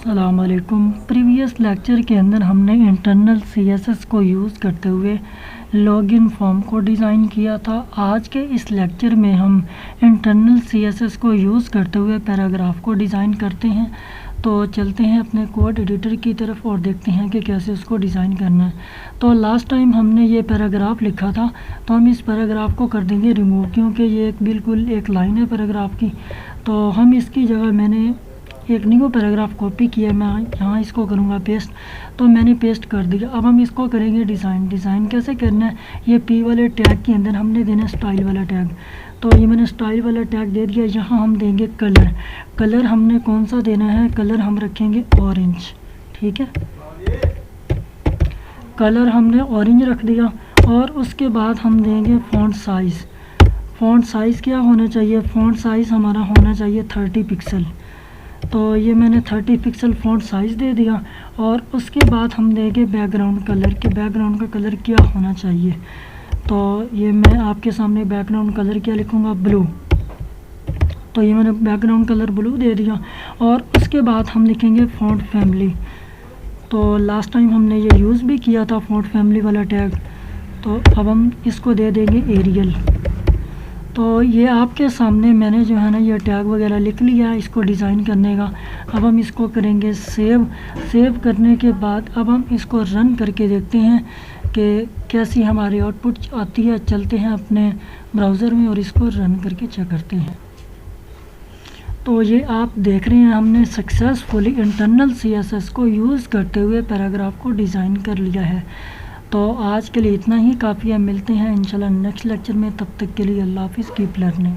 अस्सलामुअलैकुम। Previous lecture के अंदर हमने इंटरनल सीएसएस को यूज़ करते हुए लॉगिन फॉर्म को डिज़ाइन किया था। आज के इस लेक्चर में हम इंटरनल सीएसएस को यूज़ करते हुए पैराग्राफ को डिज़ाइन करते हैं। तो चलते हैं अपने कोड एडिटर की तरफ और देखते हैं कि कैसे उसको डिज़ाइन करना है। तो लास्ट टाइम हमने ये पैराग्राफ लिखा था, तो हम इस पैराग्राफ को कर देंगे रिमूव, क्योंकि ये बिल्कुल एक लाइन है पैराग्राफ की। तो हम इसकी जगह मैंने एक न्यू पैराग्राफ कॉपी किया, मैं यहाँ इसको करूँगा पेस्ट। तो मैंने पेस्ट कर दिया। अब हम इसको करेंगे डिज़ाइन कैसे करना है। ये पी वाले टैग के अंदर हमने देना स्टाइल वाला टैग, तो ये मैंने स्टाइल वाला टैग दे दिया। यहाँ हम देंगे कलर हमने कौन सा देना है, कलर हम रखेंगे ऑरेंज। ठीक है, कलर हमने ऑरेंज रख दिया। और उसके बाद हम देंगे फ़ॉन्ट साइज़ क्या होना चाहिए, फ़ॉन्ट साइज़ हमारा होना चाहिए 30 पिक्सल। तो ये मैंने 30 पिक्सल फ़ॉन्ट साइज़ दे दिया। और उसके बाद हम देंगे बैकग्राउंड कलर के, बैकग्राउंड का कलर क्या होना चाहिए। तो ये मैं आपके सामने बैकग्राउंड कलर क्या लिखूँगा, ब्लू। तो ये मैंने बैकग्राउंड कलर ब्लू दे दिया। और उसके बाद हम लिखेंगे फ़ॉन्ट फैमिली। तो लास्ट टाइम हमने ये यूज़ भी किया था फ़ॉन्ट फैमिली वाला टैग। तो अब हम इसको दे देंगे एरियल। तो ये आपके सामने मैंने जो है ना ये टैग वगैरह लिख लिया है इसको डिज़ाइन करने का। अब हम इसको करेंगे सेव करने के बाद अब हम इसको रन करके देखते हैं कि कैसी हमारी आउटपुट आती है। चलते हैं अपने ब्राउज़र में और इसको रन करके चेक करते हैं। तो ये आप देख रहे हैं हमने सक्सेसफुली इंटरनल सीएसएस को यूज़ करते हुए पैराग्राफ को डिज़ाइन कर लिया है। तो आज के लिए इतना ही काफ़ी है। मिलते हैं इंशाल्लाह नेक्स्ट लेक्चर में, तब तक के लिए अल्लाह हाफ़िज़, कीप लर्निंग।